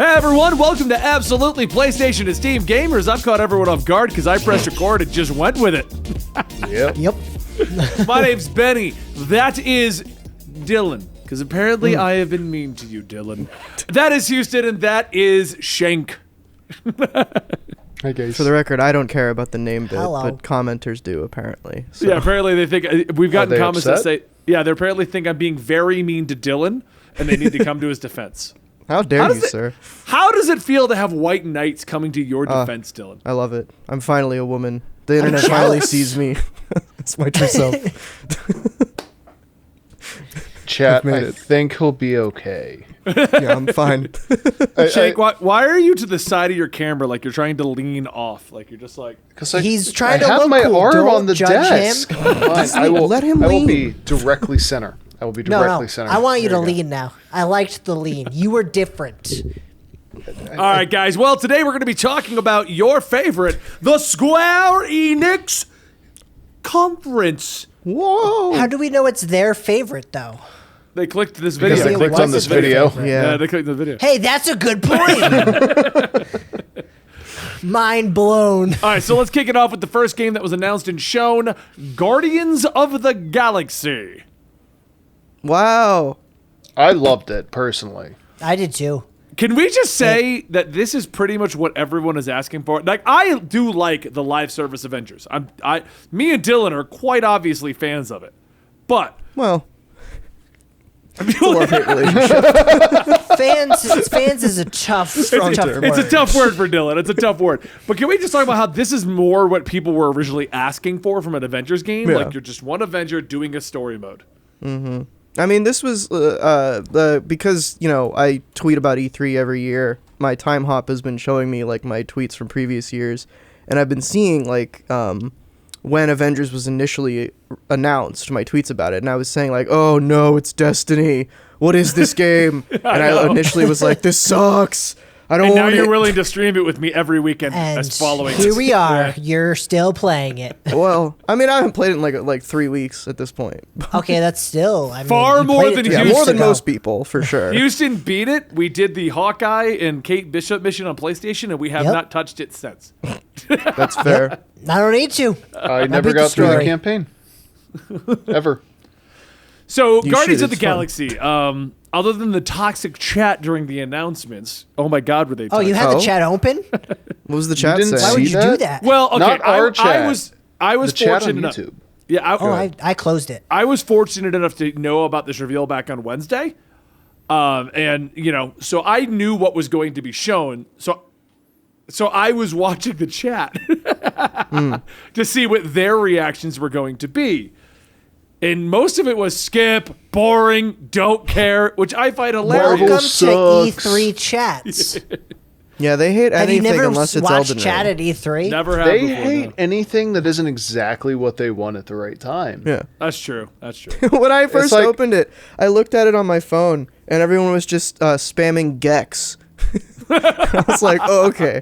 Hey everyone, welcome to Absolutely PlayStation and Steam Gamers. I've caught everyone off guard because I pressed record and just went with it. Yep. My name's Benny. That is Dylan, because apparently I have been mean to you, Dylan. That is Houston, and that is Shank. Hi guys. For the record, I don't care about the name bit, Hello. but commenters do apparently. So. Yeah, apparently they think we've gotten they comments upset? that say, yeah, they apparently think I'm being very mean to Dylan, and they need to come to his defense. How dare does you, it- sir? How does it feel to have white knights coming to your defense, Dylan? I love it. I'm finally a woman. The internet finally jealous. sees me. It's my true self. Chat, made I it. think he'll be okay. Yeah, I'm fine. Shank, why are you to the side of your camera like you're trying to lean off? Like you're just like... Because He's trying to I have look my cool. arm Don't on the judge desk. him. Fine, I will Let him I will lean. be directly center. I will be directly center. I want you There to go. lean now. I liked the lean. You were different. All right, guys. Well, today we're going to be talking about your favorite, the Square Enix conference. Whoa. How do we know it's their favorite, though? They clicked this Because video. I clicked on this video. Yeah, Yeah. they clicked the video. Hey, that's a good point. Mind blown. All right, so let's kick it off with the first game that was announced and shown, Guardians of the Galaxy. Wow. I loved it personally. I did too. Can we just say that this is pretty much what everyone is asking for? Like, I do like the live service Avengers. Me and Dylan are quite obviously fans of it, but Well. It's a love-hate relationship. Fans is a tough it's word. a tough word for Dylan. It's a tough word. But can we just talk about how this is more what people were originally asking for from an Avengers game? Yeah. Like, you're just one Avenger doing a story mode. I mean, this was because, you know, I tweet about E3 every year. My time hop has been showing me, like, my tweets from previous years. And I've been seeing, like, when Avengers was initially announced, my tweets about it. And I was saying, like, oh, no, it's Destiny. What is this game? And I initially was like, this sucks. I don't And now want you're it. willing to stream it with me every weekend And as following. here we are. Yeah. You're still playing it. Well, I mean, I haven't played it in, like 3 weeks at this point. Okay, that's still. I mean, Far you more played than it you Yeah, used more to than ago. most people, for sure. Houston beat it. We did the Hawkeye and Kate Bishop mission on PlayStation, and we have Yep. not touched it since. That's fair. I don't need to. I never beat the got through the story. campaign. Ever. So, You Guardians should, of the it's fun. Galaxy, other than the toxic chat during the announcements, oh my God, were they Oh, you toxic. had Oh. the chat open? What was the chat didn't saying? Why would See you do that? that? Well, okay, Not our chat. I was The chat fortunate on enough. YouTube. Yeah, Oh, I closed it. I was fortunate enough to know about this reveal back on Wednesday. And, you know, so I knew what was going to be shown. So I was watching the chat to see what their reactions were going to be. And most of it was skip, boring, don't care, which I find hilarious. Marvel Welcome to sucks. E3 chats. Yeah, they hate Have you anything never unless it's watched Elden chat Ring. at E3? Never have They before, hate no. anything that isn't exactly what they want at the right time. Yeah. That's true. That's true. When I first like- opened it, I looked at it on my phone, and everyone was just spamming Gex. I was like, oh, okay.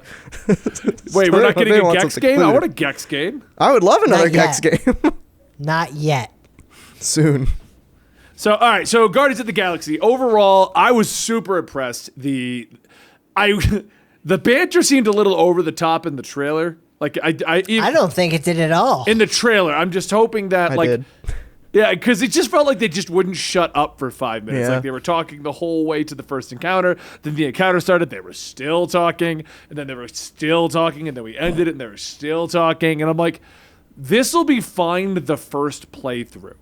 Wait, we're not getting They a want Gex something game? I clear. want a Gex game. I would love another Not Gex yet. game Not yet. soon. So, all right. So, Guardians of the Galaxy. Overall, I was super impressed. The banter seemed a little over the top in the trailer. Like, I don't think it did at all. in the trailer. I'm just hoping that, I like, did. yeah, because it just felt like they just wouldn't shut up for 5 minutes. Yeah. Like they were talking the whole way to the first encounter. Then the encounter started. They were still talking, and then they were still talking, and then we ended it, and they were still talking. And I'm like, this will be fine the first playthrough.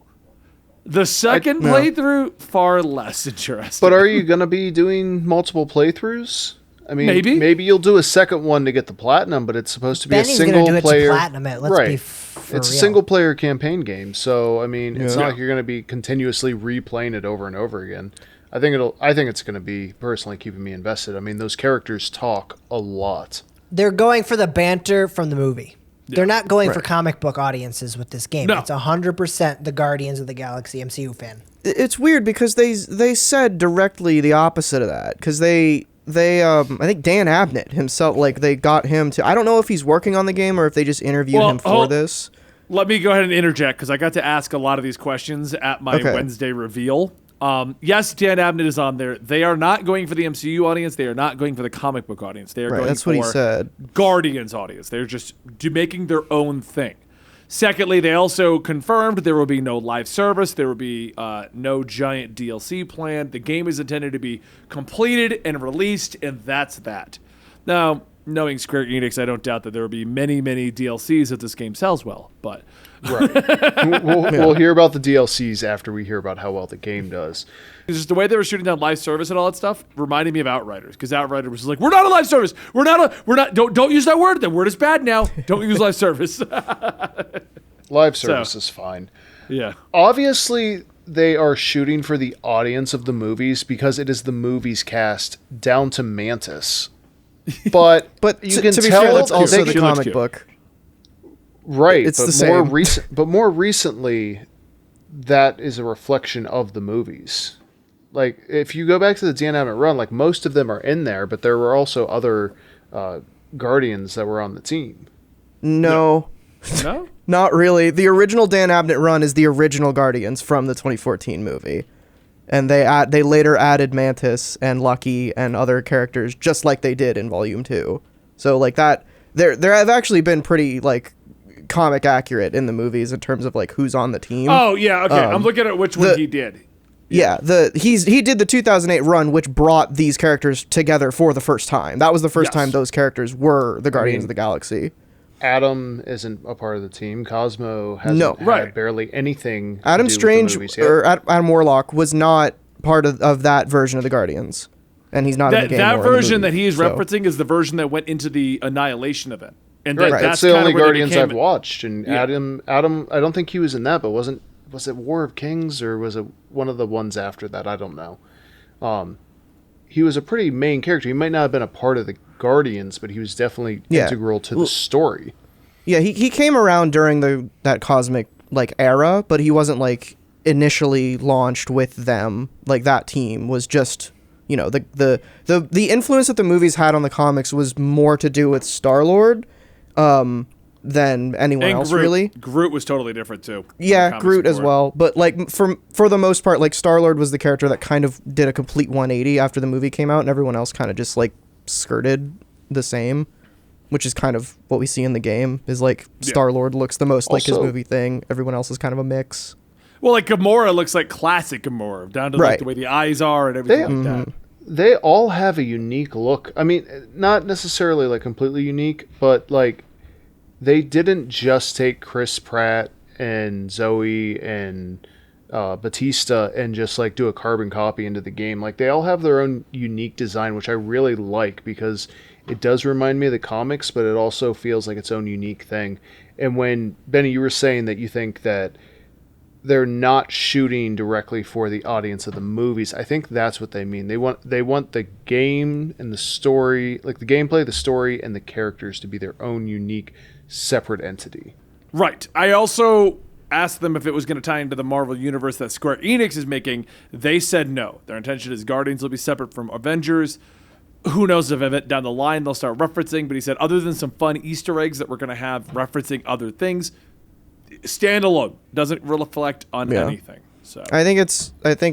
The second no. playthrough, far less interesting. But are you going to be doing multiple playthroughs? I mean, Maybe. maybe you'll do a second one to get the platinum, but it's supposed to be Benny's a gonna single do it to player. platinum it. Let's right. be for it's a real. single player campaign game, so I mean, it's Yeah. not like you're going to be continuously replaying it over and over again. I think it's going to be personally keeping me invested. I mean, those characters talk a lot. They're going for the banter from the movie. They're not going for comic book audiences with this game. No. It's 100% the Guardians of the Galaxy MCU fan. It's weird because they said directly the opposite of that because they I think Dan Abnett himself, like, they got him to, I don't know if he's working on the game or if they just interviewed him for this. Let me go ahead and interject because I got to ask a lot of these questions at my Okay. Wednesday reveal. Yes, Dan Abnett is on there. They are not going for the MCU audience. They are not going for the comic book audience. They are going That's for what he said. Guardians audience. They're just making their own thing. Secondly, they also confirmed there will be no live service. There will be no giant DLC plan. The game is intended to be completed and released, and that's that. Now, knowing Square Enix, I don't doubt that there will be many, many DLCs if this game sells well. But Right. We'll hear about the DLCs after we hear about how well the game does. it's just the way they were shooting down live service and all that stuff reminded me of Outriders, because Outriders was like, "We're not a live service. We're not. Don't use that word. That word is bad now. Don't use live service." Live service is fine. Yeah. Obviously, they are shooting for the audience of the movies because it is the movies cast down to Mantis. But you can to be tell fair, that's also the She looks comic cute. book. right. It's but the same. But more recently, that is a reflection of the movies. Like if you go back to the Dan Abnett run, like most of them are in there, but there were also other Guardians that were on the team. No. No. Not really. The original Dan Abnett run is the original Guardians from the 2014 movie. And they later added Mantis and Lucky and other characters just like they did in Volume 2. So like that there have actually been pretty like comic accurate in the movies in terms of like who's on the team. Oh yeah. Okay. I'm looking at which one he did. Yeah, he did the 2008 run, which brought these characters together for the first time. That was the first time those characters were the Guardians of the Galaxy. Adam isn't a part of the team. Cosmo hasn't had barely anything. Adam to do Strange with the movies yet. or Adam Warlock was not part of that version of the Guardians, and he's not in the game. That or in the version movie, that he is so. referencing is the version that went into the Annihilation event, and Right, that's that's the kinda only where they Guardians became- I've watched. And Yeah. Adam, I don't think he was in that, but was it War of Kings or was it one of the ones after that? I don't know. He was a pretty main character. He might not have been a part of the Guardians, but he was definitely integral to the story. Yeah, he came around during that cosmic like era, but he wasn't like initially launched with them. Like that team was just, you know, the influence that the movies had on the comics was more to do with Star-Lord than anyone and else Groot. really. Groot was totally different too. Yeah, Groot as well. But like for the most part, like Star-Lord was the character that kind of did a complete 180 after the movie came out, and everyone else kind of just like skirted the same. Which is kind of what we see in the game, is like Star-Lord looks the most like his Also- movie thing. Everyone else is kind of a mix. Well, like Gamora looks like classic Gamora, down to like the way the eyes are and everything like that. They all have a unique look. I mean, not necessarily like completely unique, but like they didn't just take Chris Pratt and Zoe and Batista and just like do a carbon copy into the game. Like they all have their own unique design, which I really like because it does remind me of the comics, but it also feels like its own unique thing. And when, Benny, you were saying that you think that they're not shooting directly for the audience of the movies, I think that's what they mean. They want the game and the story, like the gameplay, the story, and the characters to be their own unique, separate entity. Right. I also asked them if it was going to tie into the Marvel universe that Square Enix is making. They said no. Their intention is Guardians will be separate from Avengers. Who knows if down the line they'll start referencing, but he said other than some fun Easter eggs that we're going to have referencing other things, standalone, doesn't reflect on anything. So I think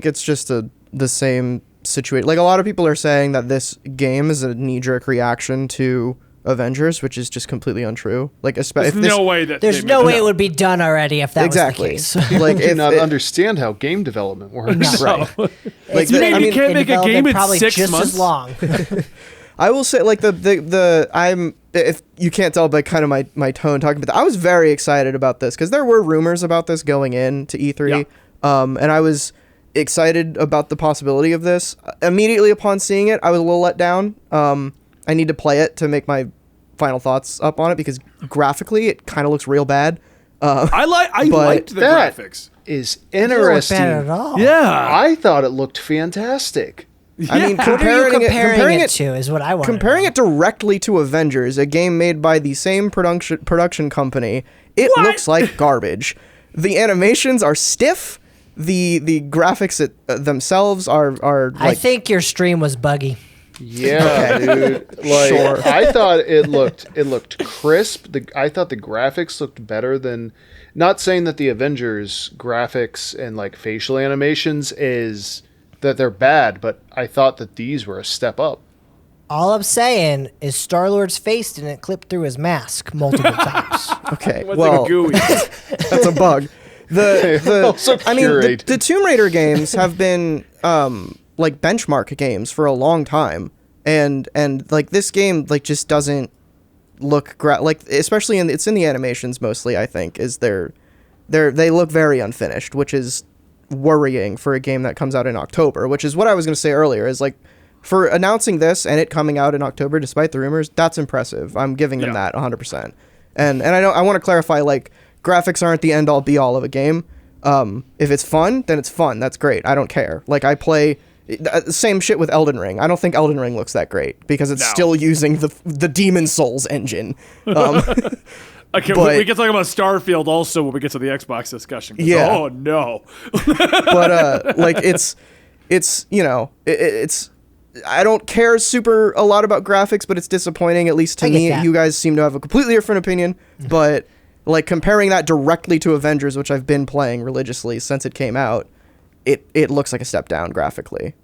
it's just the same situation. Like a lot of people are saying that this game is a knee-jerk reaction to Avengers, which is just completely untrue. Like there's no way that There's no way it would be done already if that exactly. was the case. Like I do not understand how game development works. right. It's you been mean you can't in make a development game in probably 6 just months? as long. I will say, like I'm, if you can't tell by kind of my tone talking about that, I was very excited about this because there were rumors about this going into E3, and I was excited about the possibility of this. Immediately upon seeing it, I was a little let down. I need to play it to make my final thoughts up on it because graphically it kind of looks real bad. I liked the that graphics. is It doesn't look interesting. bad at all. Yeah. I thought it looked fantastic. I mean, What are you comparing it to is what I want. Comparing it directly to Avengers, a game made by the same production company, it looks like garbage. The animations are stiff. The graphics themselves are like, I think your stream was buggy. Yeah, dude. Like Sure. I thought it looked crisp. I thought the graphics looked better than. Not saying that the Avengers graphics and like facial animations is that they're bad, but I thought that these were a step up. All I'm saying is Star-Lord's face didn't clip through his mask multiple times. Okay, What's well, like a gooey? that's a bug. Also I mean, curate. the Tomb Raider games have been like benchmark games for a long time, and like this game like just doesn't look like, especially it's in the animations mostly. I think they look very unfinished, which is worrying for a game that comes out in October. Which is what I was going to say earlier. Is like for announcing this and it coming out in October despite the rumors, that's impressive. I'm giving them that 100%. And I want to clarify, like, graphics aren't the end all be all of a game. If it's fun, then it's fun. That's great. I don't care. Like, I play same shit with Elden Ring. I don't think Elden Ring looks that great because it's still using the Demon Souls engine. Okay, but, we can talk about Starfield also when we get to the Xbox discussion. Yeah. Oh no. But like it's you know it's I don't care super a lot about graphics, but it's disappointing, at least to me. that. You guys seem to have a completely different opinion, but like comparing that directly to Avengers, which I've been playing religiously since it came out, it looks like a step down graphically.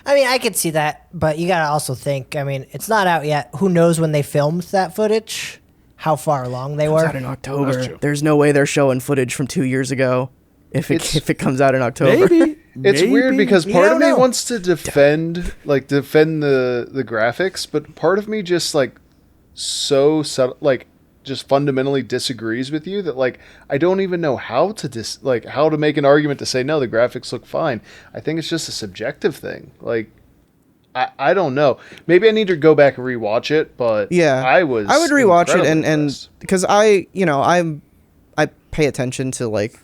I mean, I could see that, but you gotta also think, I mean, it's not out yet. Who knows when they filmed that footage? How far along they Comes were? out in That's October. true. There's no way they're showing footage from 2 years ago if it comes out in October. Maybe. It's weird because You part of don't me know. wants to defend the graphics, but part of me just like so subtle, like just fundamentally disagrees with you that like I don't even know how to how to make an argument to say no, the graphics look fine. I think it's just a subjective thing. Like I don't know. Maybe I need to go back and rewatch it, but Yeah, I would rewatch it incredibly and impressed. because I pay attention to like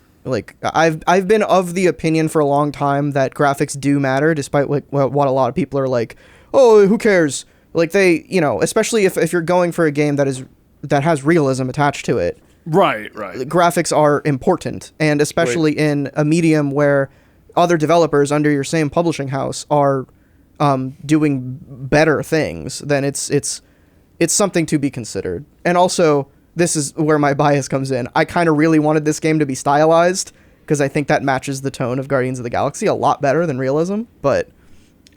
I've been of the opinion for a long time that graphics do matter, despite what a lot of people are like, oh, who cares? Like they, especially if you're going for a game that has realism attached to it, Right. graphics are important, and especially in a medium where other developers under your same publishing house are doing better things, then it's something to be considered. And also, this is where my bias comes in. I kind of really wanted this game to be stylized because I think that matches the tone of Guardians of the Galaxy a lot better than realism, but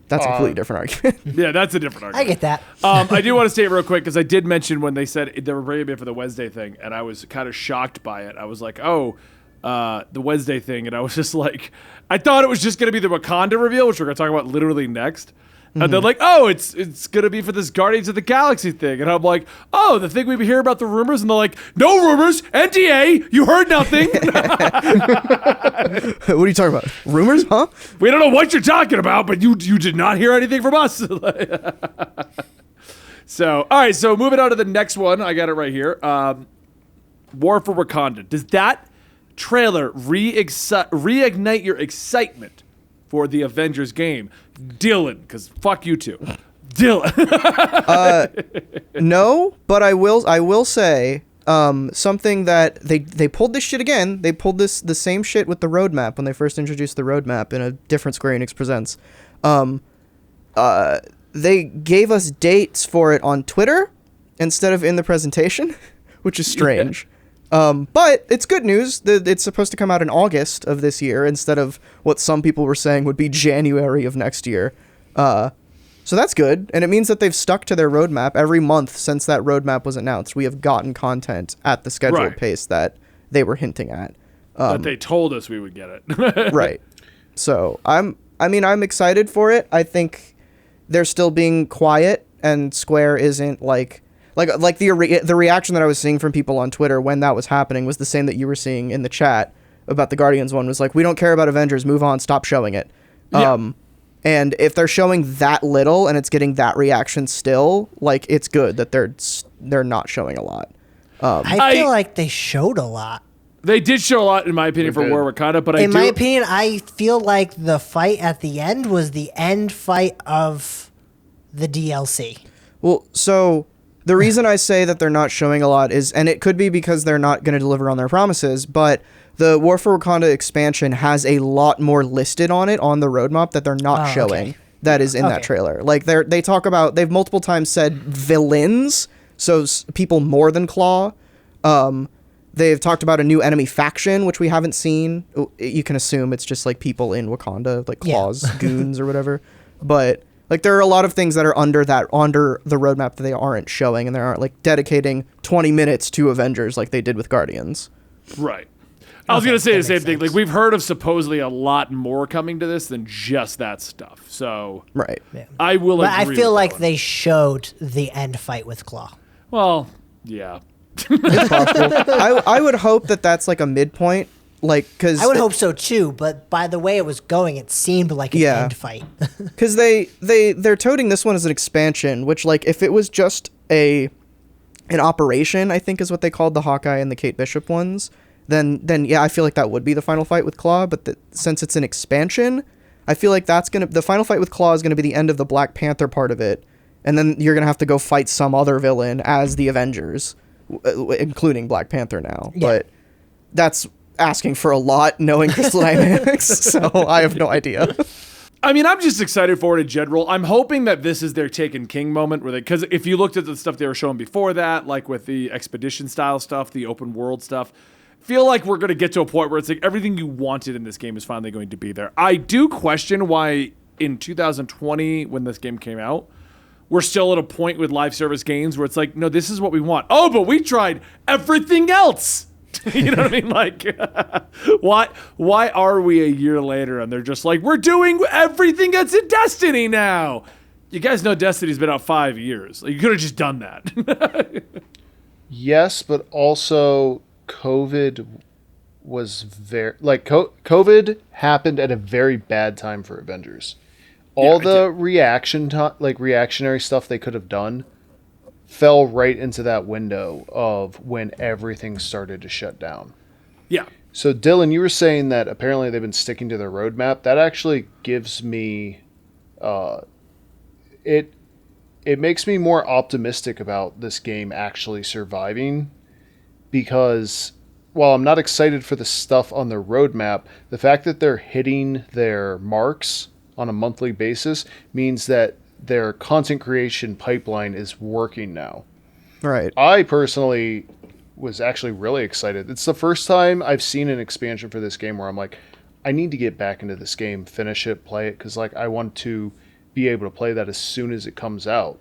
that's a completely different argument. Yeah, that's a different argument. I get that. I do want to say it real quick because I did mention when they said they were bringing me for the Wednesday thing, and I was kind of shocked by it. I was like, oh, the Wednesday thing, and I was just like, I thought it was just going to be the Wakanda reveal, which we're going to talk about literally next. And they're like, oh, it's going to be for this Guardians of the Galaxy thing. And I'm like, oh, the thing we hear about the rumors? And they're like, no rumors, NDA, you heard nothing. What are you talking about? Rumors, huh? We don't know what you're talking about, but you did not hear anything from us. So, all right, so moving on to the next one. I got it right here. War for Wakanda. Does that trailer reignite your excitement for the Avengers game? Dylan, because fuck you two. Dylan. No, but I will say something that they pulled this shit again. They pulled the same shit with the roadmap when they first introduced the roadmap in a different Square Enix Presents. They gave us dates for it on Twitter instead of in the presentation, which is strange. But it's good news that it's supposed to come out in August of this year instead of what some people were saying would be January of next year. So that's good, and it means that they've stuck to their roadmap. Every month since that roadmap was announced, we have gotten content at the scheduled pace that they were hinting at. That they told us we would get it. Right. So I'm excited for it. I think they're still being quiet, and Square isn't like the reaction that I was seeing from people on Twitter when that was happening was the same that you were seeing in the chat about the Guardians one. Was like, we don't care about Avengers, move on, stop showing it. Yeah. And if they're showing that little and it's getting that reaction still, like, it's good that they're not showing a lot. I feel like they showed a lot. They did show a lot, in my opinion, for War Wakanda, but In my opinion, I feel like the fight at the end was the end fight of the DLC. Well, so the reason I say that they're not showing a lot is, and it could be because they're not going to deliver on their promises, but the War for Wakanda expansion has a lot more listed on it on the roadmap that they're not showing. Okay. that is in that trailer. Like they've multiple times said villains, so people more than Claw. They've talked about a new enemy faction, which we haven't seen. You can assume it's just like people in Wakanda, like Claw's goons or whatever. But like there are a lot of things that are under the roadmap that they aren't showing, and they aren't like dedicating 20 minutes to Avengers like they did with Guardians. Right. I was going to say the same thing. Like we've heard of supposedly a lot more coming to this than just that stuff. So right. Yeah. I will But agree I feel with like that one. they showed the end fight with Claw. Well, yeah. It's possible. I would hope that that's like a midpoint, like because I would hope so too, but by the way it was going, it seemed like an end fight. Because they're toting this one as an expansion, which like if it was just an operation, I think is what they called the Hawkeye and the Kate Bishop ones, then yeah, I feel like that would be the final fight with Claw. But since it's an expansion, I feel like the final fight with Claw is gonna be the end of the Black Panther part of it, and then you're gonna have to go fight some other villain as the Avengers, including Black Panther now. Yeah. But that's asking for a lot, knowing Crystal Dynamics, so I have no idea. I mean, I'm just excited for it in general. I'm hoping that this is their Taken King moment, because if you looked at the stuff they were showing before that, like with the expedition style stuff, the open world stuff, feel like we're going to get to a point where it's like everything you wanted in this game is finally going to be there. I do question why in 2020, when this game came out, we're still at a point with live service games where it's like, no, this is what we want. Oh, but we tried everything else. You know what I mean? Like, why are we a year later and they're just like, we're doing everything that's in Destiny now? You guys know Destiny's been out 5 years. Like, you could have just done that. Yes, but also COVID was COVID happened at a very bad time for Avengers. All the reactionary stuff they could have done fell right into that window of when everything started to shut down. Yeah. So Dylan, you were saying that apparently they've been sticking to their roadmap. That actually gives me, it makes me more optimistic about this game actually surviving, because while I'm not excited for the stuff on their roadmap, the fact that they're hitting their marks on a monthly basis means that their content creation pipeline is working now. Right. I personally was actually really excited. It's the first time I've seen an expansion for this game where I'm like, I need to get back into this game, finish it, play it, because like I want to be able to play that as soon as it comes out.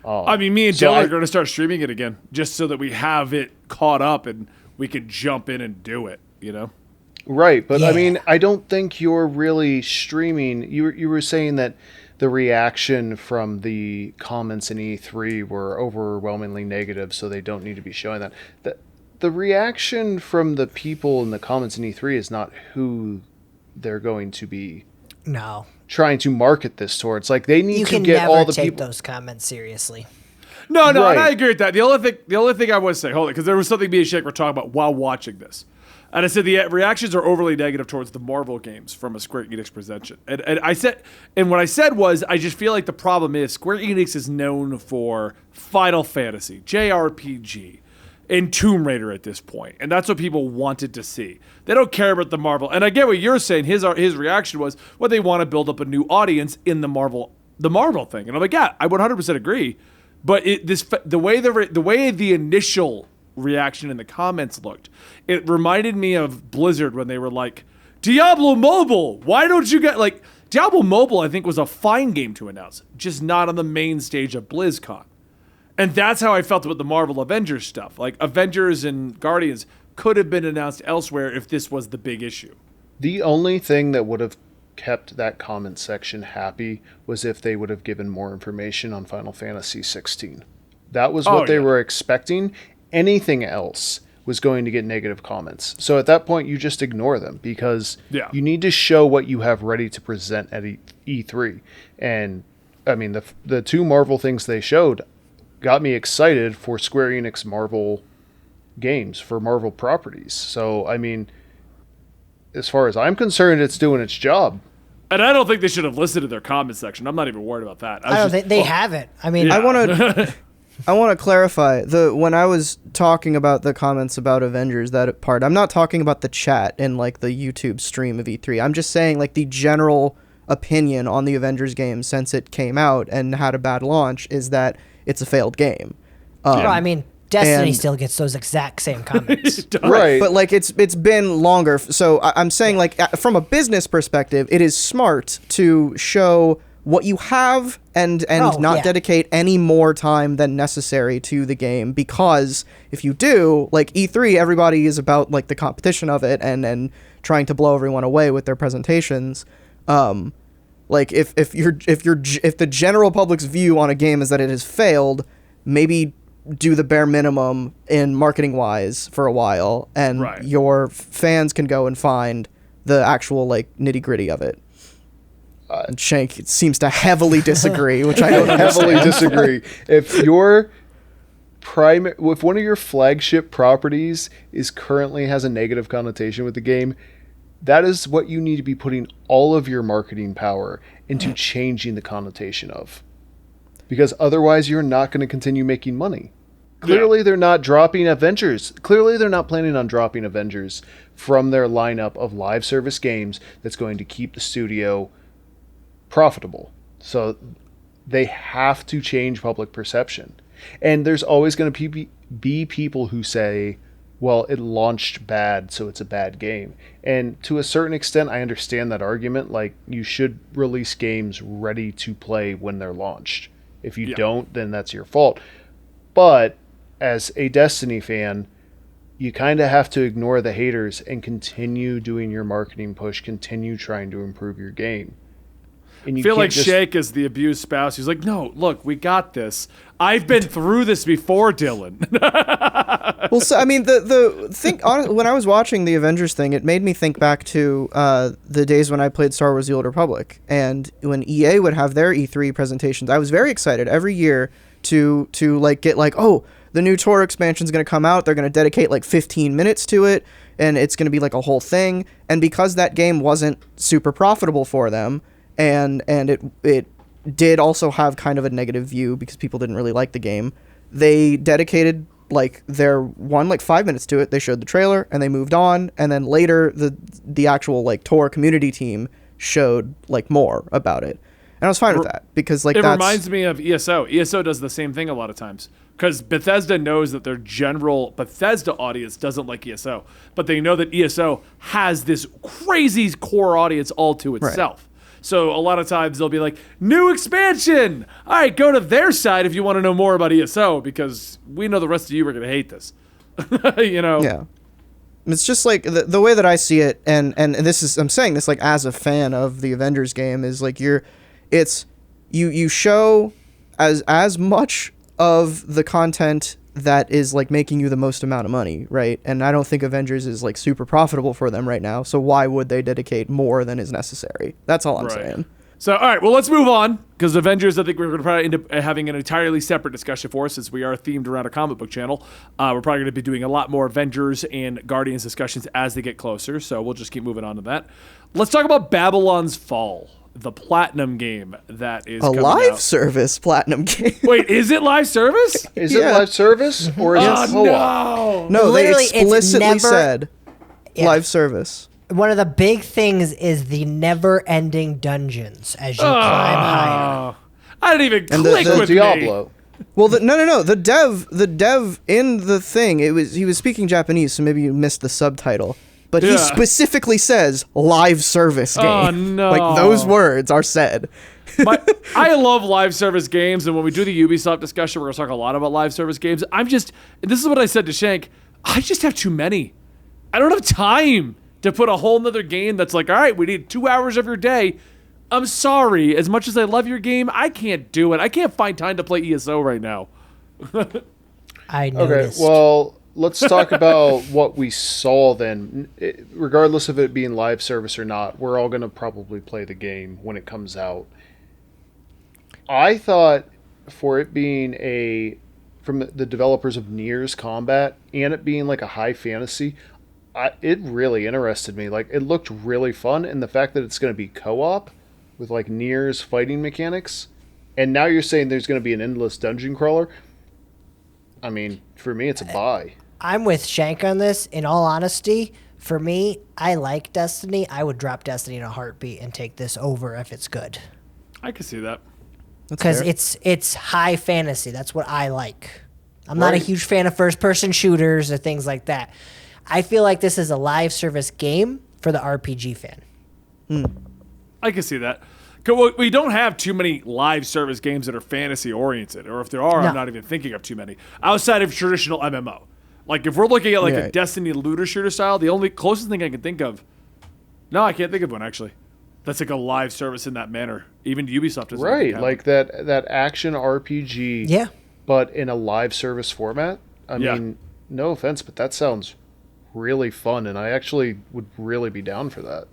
I mean, me and Dylan are going to start streaming it again, just so that we have it caught up and we could jump in and do it, you know? Right, but I mean, I don't think you're really streaming. You were saying that the reaction from the comments in E3 were overwhelmingly negative, so they don't need to be showing that. The reaction from the people in the comments in E3 is not who they're going to be trying to market this towards. Like, they need to get all the people. You can never take those comments seriously. No, right. And I agree with that. The only thing I would say, hold it, because there was something me and Shake were talking about while watching this. And I said the reactions are overly negative towards the Marvel games from a Square Enix presentation. And what I said was, I just feel like the problem is Square Enix is known for Final Fantasy, JRPG, and Tomb Raider at this point. And that's what people wanted to see. They don't care about the Marvel. And I get what you're saying. His reaction was, well, they want to build up a new audience in the Marvel thing. And I'm like, yeah, I 100% agree. But the way the initial reaction in the comments looked, it reminded me of Blizzard when they were like, Diablo Mobile, why don't you get, like, Diablo Mobile I think was a fine game to announce, just not on the main stage of BlizzCon. And that's how I felt about the Marvel Avengers stuff. Like, Avengers and Guardians could have been announced elsewhere if this was the big issue. The only thing that would have kept that comment section happy was if they would have given more information on Final Fantasy 16. That was what they were expecting. Anything else was going to get negative comments. So at that point, you just ignore them, because you need to show what you have ready to present at E3. And I mean, the two Marvel things they showed got me excited for Square Enix Marvel games, for Marvel properties. So, I mean, as far as I'm concerned, it's doing its job. And I don't think they should have listened to their comment section. I'm not even worried about that. I don't think they haven't. I mean, I want to clarify when I was talking about the comments about Avengers, that part, I'm not talking about the chat and like the YouTube stream of E3. I'm just saying like the general opinion on the Avengers game since it came out and had a bad launch is that it's a failed game. Well, I mean, Destiny and- still gets those exact same comments. Right. But like it's been longer, so I'm saying like from a business perspective, it is smart to show what you have and not dedicate any more time than necessary to the game, because if you do, like E3, everybody is about like the competition of it and trying to blow everyone away with their presentations. Like if the general public's view on a game is that it has failed, maybe do the bare minimum in marketing wise for a while, and your fans can go and find the actual like nitty gritty of it. And Shank seems to heavily disagree, which I don't heavily understand. disagree. If one of your flagship properties currently has a negative connotation with the game, that is what you need to be putting all of your marketing power into changing the connotation of. Because otherwise you're not going to continue making money. Clearly they're not dropping Avengers. Clearly they're not planning on dropping Avengers from their lineup of live service games that's going to keep the studio profitable. So they have to change public perception. And there's always going to be people who say, well, it launched bad, so it's a bad game. And to a certain extent, I understand that argument. Like, you should release games ready to play when they're launched. If you don't, then that's your fault. But as a Destiny fan, you kind of have to ignore the haters and continue doing your marketing push, continue trying to improve your game. And you I feel like just... Shake is the abused spouse. He's like, no, look, we got this. I've been through this before, Dylan. Well, so I mean, the thing when I was watching the Avengers thing, it made me think back to the days when I played Star Wars: The Old Republic, and when EA would have their E3 presentations. I was very excited every year to like get like, oh, the new Tor expansion is going to come out. They're going to dedicate like 15 minutes to it, and it's going to be like a whole thing. And because that game wasn't super profitable for them, and it did also have kind of a negative view because people didn't really like the game, they dedicated like their 5 minutes to it. They showed the trailer and they moved on, and then later the actual like Tor community team showed like more about it, and I was fine with that because like it that's... reminds me of ESO. ESO does the same thing a lot of times because Bethesda knows that their general Bethesda audience doesn't like ESO, but they know that ESO has this crazy core audience all to itself. So a lot of times they'll be like, new expansion. All right, go to their side if you want to know more about ESO, because we know the rest of you are going to hate this. You know? Yeah. It's just like the way that I see it, and this is, I'm saying this like as a fan of the Avengers game, is like you show as much of the content that is like making you the most amount of money, right? And I don't think Avengers is like super profitable for them right now, so why would they dedicate more than is necessary? That's all I'm saying. So, all right, well, let's move on, because Avengers, I think we're going to probably end up having an entirely separate discussion for us, since we are themed around a comic book channel. We're probably going to be doing a lot more Avengers and Guardians discussions as they get closer, so we'll just keep moving on to that. Let's talk about Babylon's Fall, the Platinum game that is coming live out. Service Platinum game. Wait, is it live service? Is it live service or is it co-op? No, Literally, they explicitly it's never- said live service. One of the big things is the never-ending dungeons as you climb higher. I didn't even And click the with Diablo. me. Well, no. The dev in the thing, he was speaking Japanese, so maybe you missed the subtitle. But he specifically says live service game. Oh, no. Like those words are said. I love live service games, and when we do the Ubisoft discussion, we're going to talk a lot about live service games. This is what I said to Shank, I just have too many. I don't have time to put a whole nother game that's like, all right, we need 2 hours of your day. I'm sorry. As much as I love your game, I can't do it. I can't find time to play ESO right now. I Okay, noticed. well, let's talk about what we saw then. Regardless of it being live service or not, we're all going to probably play the game when it comes out. I thought for it being from the developers of Nier's Combat and it being like a high fantasy, it really interested me. Like, it looked really fun, and the fact that it's going to be co-op with like Nier's fighting mechanics, and now you're saying there's going to be an endless dungeon crawler. I mean, for me, it's a buy. I'm with Shank on this. In all honesty, For me, I like Destiny. I would drop Destiny in a heartbeat and take this over if it's good. I can see that. Because it's high fantasy. That's what I like. I'm not a huge fan of first-person shooters or things like that. I feel like this is a live service game for the RPG fan. I can see that. 'Cause we don't have too many live service games that are fantasy oriented, or if there are, I'm not even thinking of too many outside of traditional MMO. Like if we're looking at like a Destiny looter shooter style, the only closest thing I can think of, no, I can't think of one actually. That's like a live service in that manner. Even Ubisoft doesn't. Right, like that action RPG. Yeah. But in a live service format. I mean, no offense, but that sounds really fun, and I actually would really be down for that.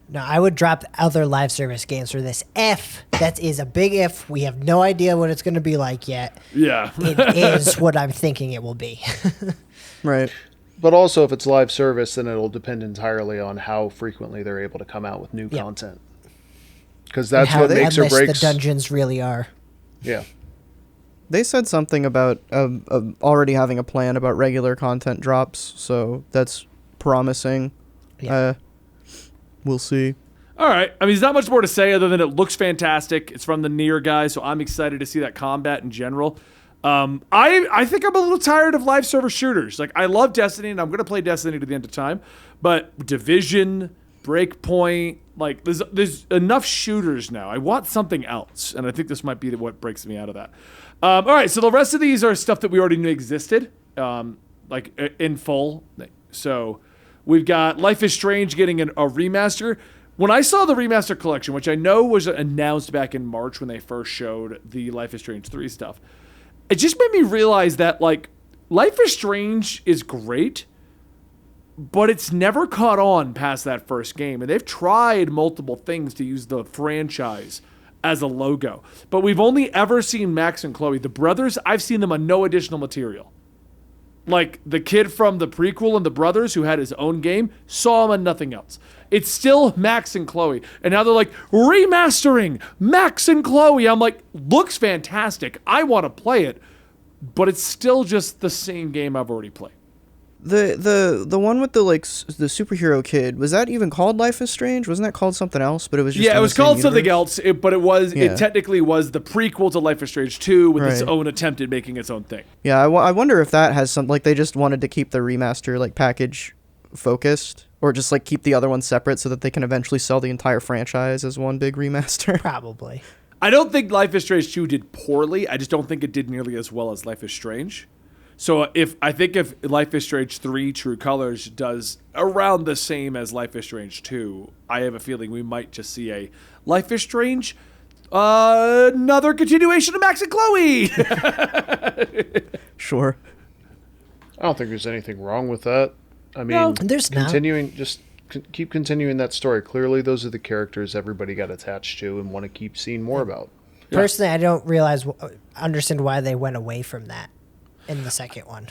No, I would drop other live service games for this. That is a big if. We have no idea what it's going to be like yet. Yeah. It is what I'm thinking it will be. Right. But also, if it's live service, then it'll depend entirely on how frequently they're able to come out with new content. Because that's what makes or breaks. The dungeons really are. Yeah. They said something about already having a plan about regular content drops, so that's promising. Yeah. We'll see. All right. I mean, there's not much more to say other than it looks fantastic. It's from the Nier guys, so I'm excited to see that combat in general. I think I'm a little tired of live server shooters. Like, I love Destiny, and I'm going to play Destiny to the end of time. But Division, Breakpoint, like, there's enough shooters now. I want something else, and I think this might be what breaks me out of that. All right, so the rest of these are stuff that we already knew existed, like, in full. So we've got Life is Strange getting a remaster. When I saw the remaster collection, which I know was announced back in March when they first showed the Life is Strange 3 stuff, it just made me realize that, like, Life is Strange is great, but it's never caught on past that first game. And they've tried multiple things to use the franchise as a logo. But we've only ever seen Max and Chloe. The brothers, I've seen them on no additional material. Like, the kid from the prequel and the brothers who had his own game, saw him on nothing else. It's still Max and Chloe. And now they're like, remastering Max and Chloe. I'm like, looks fantastic. I want to play it. But it's still just the same game I've already played. The one with the the superhero kid, was that even called Life is Strange? Wasn't that called something else? But it was just it was called something else. But it technically was the prequel to Life is Strange 2 with its own attempt at making its own thing. Yeah, I wonder if that has some, like, they just wanted to keep the remaster like package focused, or just like keep the other ones separate so that they can eventually sell the entire franchise as one big remaster. Probably. I don't think Life is Strange 2 did poorly. I just don't think it did nearly as well as Life is Strange. So if Life is Strange 3 True Colors does around the same as Life is Strange 2, I have a feeling we might just see a Life is Strange, another continuation of Max and Chloe. Sure. I don't think there's anything wrong with that. I mean, No, there's not. Keep continuing that story. Clearly, those are the characters everybody got attached to and want to keep seeing more about. Personally, I don't understand why they went away from that in the second one.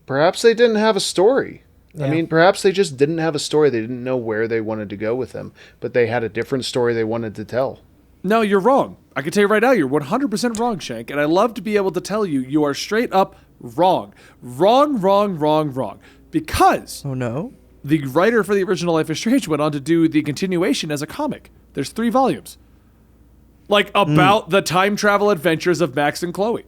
Perhaps they didn't have a story. Yeah. I mean, perhaps they just didn't have a story. They didn't know where they wanted to go with them, but they had a different story they wanted to tell. No, you're wrong. I can tell you right now, you're 100% wrong, Shank. And I love to be able to tell you, you are straight up wrong. Wrong. Because Oh no. the writer for the original Life is Strange went on to do the continuation as a comic. There's 3 volumes. Like, about the time travel adventures of Max and Chloe.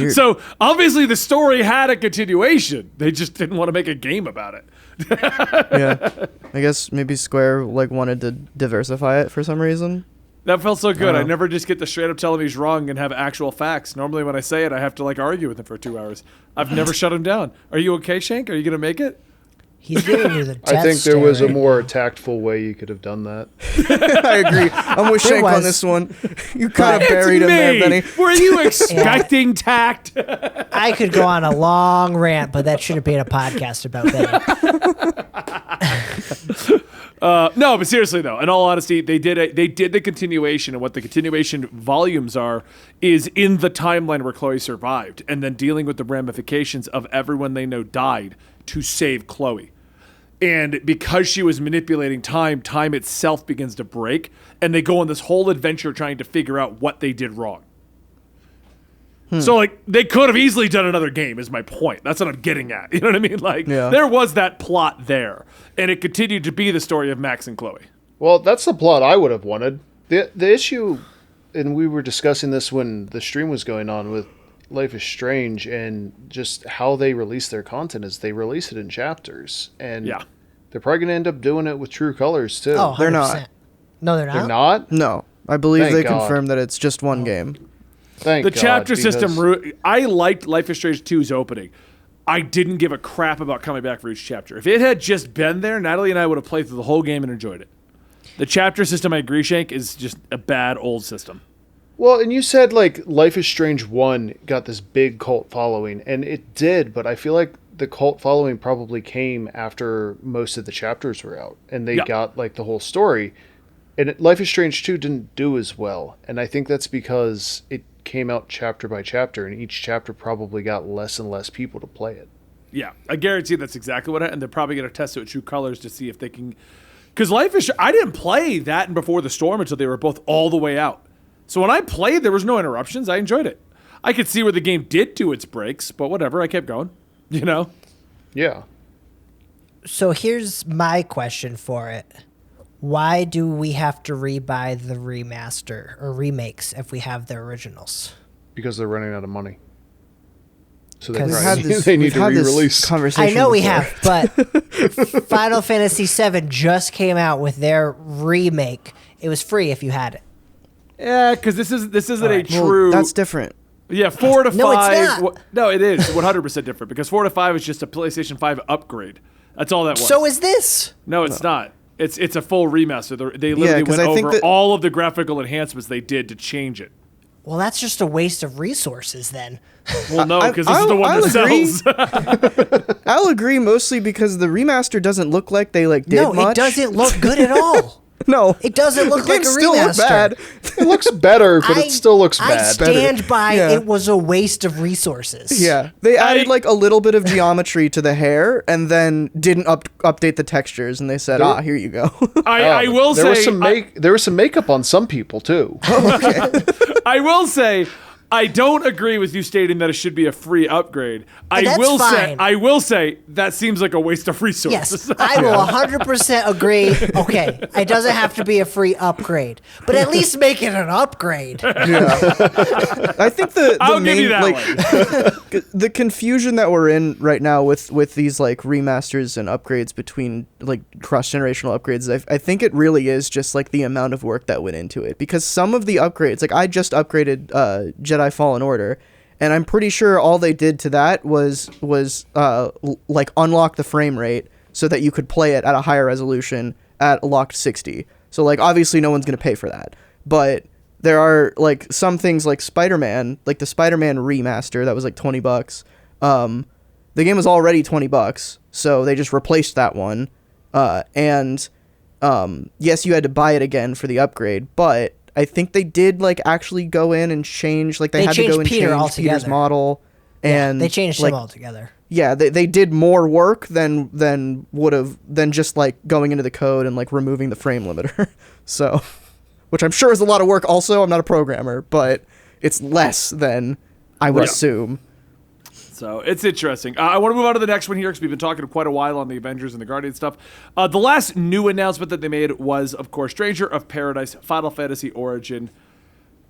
So, obviously, the story had a continuation. They just didn't want to make a game about it. Yeah. I guess maybe Square wanted to diversify it for some reason. That felt so good. I never just get to straight up tell him he's wrong and have actual facts. Normally, when I say it, I have to argue with him for 2 hours. I've never shut him down. Are you okay, Shank? Are you going to make it? He's giving you the death I think there stare was a right more now. tactful way you could have done that. I agree. I'm with Shank on was. this one. You kind of buried him there, Benny. Were you expecting tact? I could go on a long rant, but that should have been a podcast about that. No, but seriously though, in all honesty, they did the continuation, and what the continuation volumes are is in the timeline where Chloe survived, and then dealing with the ramifications of everyone they know died to save Chloe. And because she was manipulating time itself begins to break, and they go on this whole adventure trying to figure out what they did wrong. So like they could have easily done another game is my point. That's what I'm getting at. You know what I mean? Like there was that plot there, and it continued to be the story of Max and Chloe. Well, that's the plot I would have wanted. The issue, and we were discussing this when the stream was going on with Life is Strange and just how they release their content is they release it in chapters. And they're probably going to end up doing it with True Colors too. Oh, 100%. They're not. No, they're not. They're not? No, I believe Thank they God. confirmed that it's just one game. Thank The God, chapter because- system, I liked Life is Strange 2's opening. I didn't give a crap about coming back for each chapter. If it had just been there, Natalie and I would have played through the whole game and enjoyed it. The chapter system, I agree, Shank, is just a bad old system. Well, and you said like Life is Strange 1 got this big cult following, and it did, but I feel like the cult following probably came after most of the chapters were out, and they got like the whole story. And Life is Strange 2 didn't do as well, and I think that's because it came out chapter by chapter, and each chapter probably got less and less people to play it. Yeah, I guarantee that's exactly what happened. And they're probably going to test it with True Colors to see if they can... Because Life is... I didn't play that and Before the Storm until they were both all the way out. So when I played, there was no interruptions. I enjoyed it. I could see where the game did do its breaks, but whatever. I kept going, you know? Yeah. So here's my question for it. Why do we have to rebuy the remaster or remakes if we have the originals? Because they're running out of money. So they, Because We've had this, they need we've to had this re-release. conversation. I know we before. have, but Final Fantasy VII just came out with their remake. It was free if you had it. Yeah, because this isn't Alright. a Well, true... that's different. Yeah, 4 to 5... No, it's not. No, it is 100% different because 4 to 5 is just a PlayStation 5 upgrade. That's all that was. So is this. No, it's not. It's a full remaster. They literally 'cause went I think over that- all of the graphical enhancements they did to change it. Well, that's just a waste of resources then. Well, no, because this is I'll- the one I'll that agree. sells. I'll agree mostly because the remaster doesn't look like they did No, much. it doesn't look good at all. No, It doesn't look the like game a still look remaster. bad. It looks better, but it still looks I bad. stand by Yeah. it was a waste of resources. Yeah, they added I- like a little bit of geometry to the hair, and then didn't update the textures, and they said, There- here you go." I will there say, was some there was some makeup on some people too. I will say, I don't agree with you stating that it should be a free upgrade. that's fine. I will say that seems like a waste of resources. Yes, I will 100% agree. Okay, it doesn't have to be a free upgrade, but at least make it an upgrade. I think the I'll give main you that one. the confusion that we're in right now with these like remasters and upgrades between like cross-generational upgrades, I think it really is just like the amount of work that went into it, because some of the upgrades, like I just upgraded Jedi Fallen Order, and I'm pretty sure all they did to that was like unlock the frame rate so that you could play it at a higher resolution at a locked 60. So like obviously no one's going to pay for that, but there are like some things like Spider-Man, like the Spider-Man remaster that was like $20. The game was already $20, so they just replaced that one. And yes, you had to buy it again for the upgrade, but I think they did like actually go in and change, like they had to changed go and Peter change altogether. Peter's model. And They changed like, him altogether. yeah, they did more work than just like going into the code and like removing the frame limiter. So, which I'm sure is a lot of work also. I'm not a programmer, but it's less than I would Right. assume. So it's interesting. I want to move on to the next one here because we've been talking quite a while on the Avengers and the Guardian stuff. The last new announcement that they made was, of course, Stranger of Paradise, Final Fantasy Origin.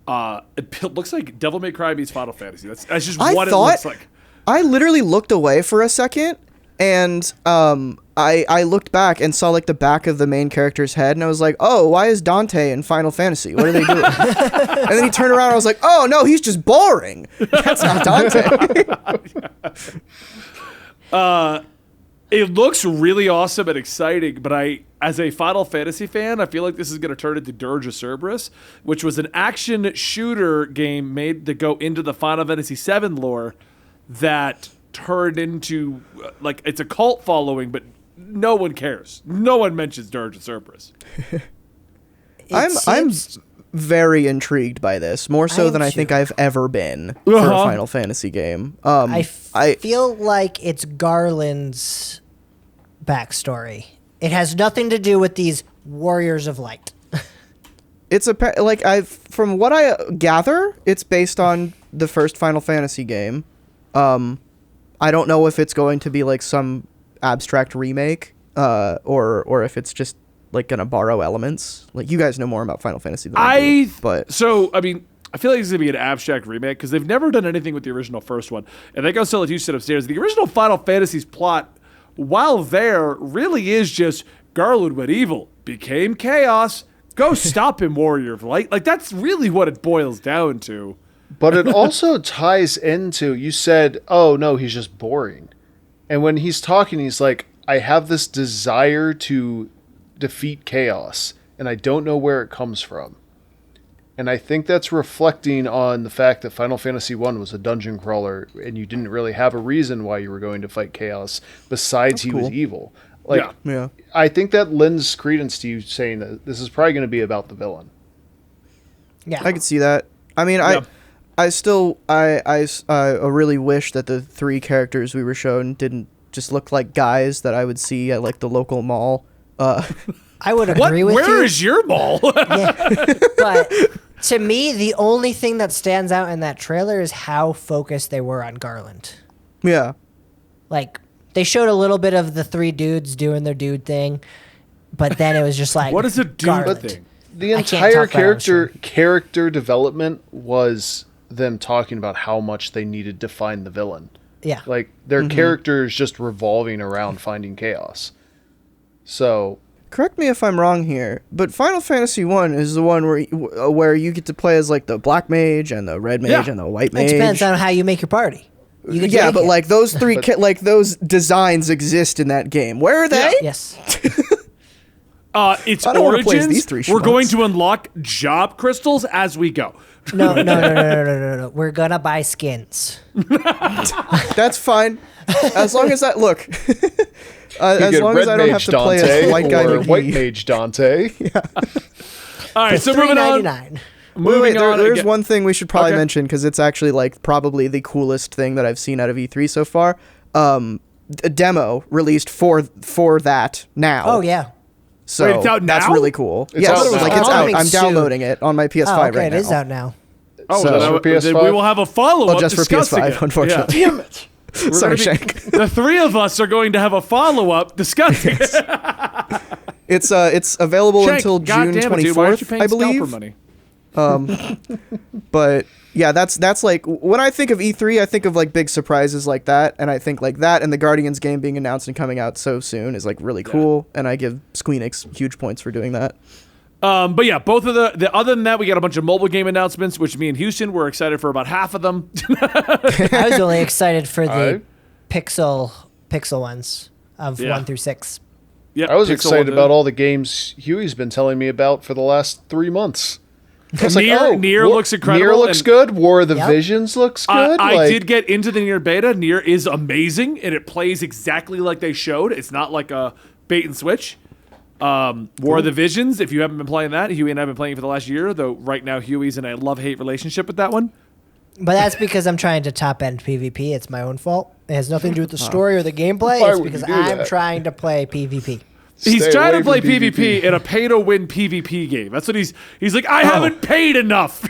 It looks like Devil May Cry meets Final Fantasy. That's just what it looks like. I literally looked away for a second, and I looked back and saw like the back of the main character's head, and I was like, oh, why is Dante in Final Fantasy? What are they doing? And then he turned around and I was like, oh, no, he's just boring. That's not Dante. It looks really awesome and exciting, but as a Final Fantasy fan, I feel like this is going to turn into Dirge of Cerberus, which was an action shooter game made to go into the Final Fantasy VII lore that turned into, like, it's a cult following, but no one cares. No one mentions Dirge of Cerberus. I'm very intrigued by this, more so am than I too. think I've ever been for a Uh-huh. Final Fantasy game. I feel like it's Garland's backstory. It has nothing to do with these Warriors of Light. It's from what I gather, it's based on the first Final Fantasy game. I don't know if it's going to be like some abstract remake, or if it's just like gonna borrow elements. Like, you guys know more about Final Fantasy than I do, but I mean, I feel like it's gonna be an abstract remake because they've never done anything with the original first one. And they go sell it to you sit upstairs. The original Final Fantasy's plot, while there, really is just Garland went evil, became chaos. Go stop him, Warrior of Light. Like, that's really what it boils down to. But it also ties into, you said, oh no, he's just boring. And when he's talking, he's like, I have this desire to defeat chaos, and I don't know where it comes from. And I think that's reflecting on the fact that Final Fantasy 1 was a dungeon crawler, and you didn't really have a reason why you were going to fight chaos besides he was evil. Like, yeah. I think that lends credence to you saying that this is probably going to be about the villain. Yeah. I could see that. I mean, Yeah. I still really wish that the 3 characters we were shown didn't just look like guys that I would see at like the local mall. I would agree with you. Where is your ball? Yeah. But to me, the only thing that stands out in that trailer is how focused they were on Garland. Yeah. Like, they showed a little bit of the 3 dudes doing their dude thing, but then it was just like, What is a dude Garland. thing? The I can't entire talk about it, character development was them talking about how much they needed to find the villain. Yeah. Like, their character is just revolving around finding chaos. So, Correct me if I'm wrong here, but Final Fantasy 1 is the one where you get to play as like the black mage and the red mage and the white It mage. depends on how you make your party. You can Yeah, take but it. like those 3 like those designs exist in that game. Where are they? Yes. Its I don't wanna play as origins. these 3 We're going schmucks. to unlock job crystals as we go. No. We're gonna buy skins. That's fine. As long as I look. As get long Red as I don't have Mage to play as Dante white guy or McGee. White Mage Dante. All right, so moving on. $3.99. Moving on. There's again- one thing we should probably Okay. mention because it's actually like probably the coolest thing that I've seen out of E3 so far. A demo released for that now. Oh yeah. So Wait, it's out that's now? really cool. It's yes, out now. like it's out. Coming I'm soon. downloading it on my PS5 Oh, okay, right it now. is out now. Oh, So- then, Just for then PS5? we will have a follow-up just for discussing PS5, it. unfortunately. Yeah. Damn it. We're Sorry, gonna be- Shank. The 3 of us are going to have a follow-up discussing it. It's available Shank, until God June damn it, dude, why aren't you 24th, paying I scalper believe. money? But yeah, that's like when I think of E3, I think of like big surprises like that, and I think like that and the Guardians game being announced and coming out so soon is like really cool, and I give Squeenix huge points for doing that. But yeah, both of the other than that, we got a bunch of mobile game announcements, which me and Houston were excited for about half of them. I was only excited for the Alright. pixel ones of Yeah. 1 through 6. Yep, I was Pixel excited one, about all the games Huey's been telling me about for the last 3 months. I was Nier looks incredible, Nier looks and- good. War of the Yep. Visions looks good. I did get into the Nier beta. Nier is amazing, and it plays exactly like they showed. It's not like a bait and switch. War of the Visions, if you haven't been playing that, Huey and I have been playing it for the last year, though right now Huey's in a love-hate relationship with that one. But that's because I'm trying to top end PvP. It's my own fault. It has nothing to do with the story or the gameplay. Why It's would you because do I'm that? trying to play PvP. He's Stay trying to away play from PvP in a pay-to-win PvP game. That's what he's like, I haven't paid enough.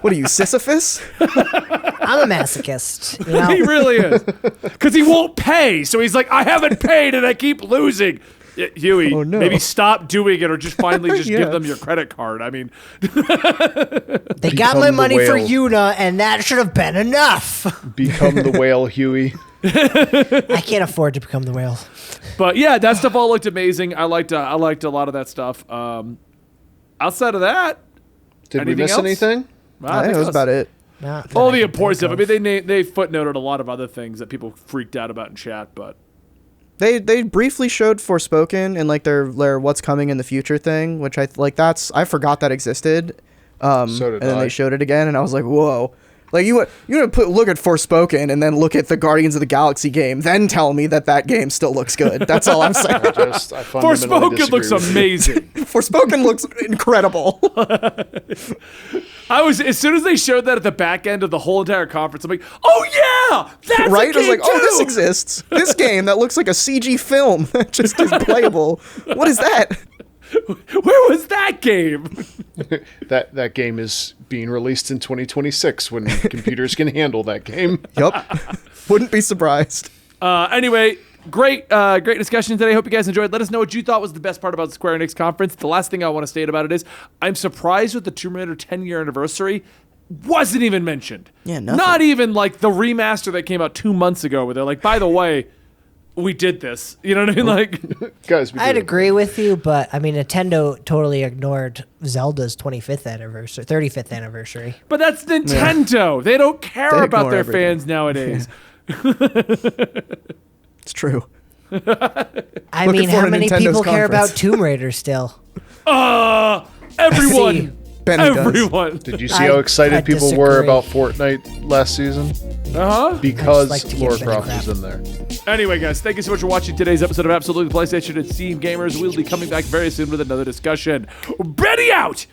What are you, Sisyphus? I'm a masochist. You know? He really is. Because he won't pay. So he's like, I haven't paid and I keep losing. Yeah, Huey, Oh, no. maybe stop doing it or just finally just Yeah. give them your credit card. I mean, They got Become my the money for whale. Yuna, and that should have been enough. Become the whale, Huey. I can't afford to become the whale. but yeah, that stuff all looked amazing. I liked a lot of that stuff. Outside of that, Did Anything we miss else? anything? I That think was about it. Not that all I the can important think stuff. I of. mean, they footnoted a lot of other things that people freaked out about in chat, but They briefly showed Forspoken and like their what's coming in the future thing, which I forgot that existed. So did and then I. they showed it again, and I was like, whoa. Like you would look at Forspoken and then look at the Guardians of the Galaxy game, then tell me that game still looks good. That's all I'm saying. I fundamentally Forspoken disagree looks with you. amazing. Forspoken looks incredible. As soon as they showed that at the back end of the whole entire conference, I'm like, oh yeah, that's Right? a I was like, game oh, this too!" exists. This game that looks like a CG film that just is playable. What is that? Where was that game? That game is being released in 2026 when computers can handle that game. Yup. Wouldn't be surprised. Anyway, great discussion today. Hope you guys enjoyed. Let us know what you thought was the best part about the Square Enix conference. The last thing I want to state about it is I'm surprised with the Tomb Raider 10-year anniversary wasn't even mentioned. Yeah, nothing. Not even like the remaster that came out 2 months ago where they're like, by the way, we did this. You know what I mean? Like, Guys, I'd agree with you, but I mean, Nintendo totally ignored Zelda's 35th anniversary. but that's Nintendo. They don't care They about ignore their everything. fans nowadays. It's true. I Looking mean, how forward to many Nintendo's people care about conference. Tomb Raider still? Everyone. See, Benny does. Everyone. Did you see how excited I people were disagree. about Fortnite last season? Uh-huh. Because like to give Lara Benny Croft crap. was in there. Anyway, guys, thank you so much for watching today's episode of Absolutely PlayStation and Steam Gamers. We'll be coming back very soon with another discussion. Benny out!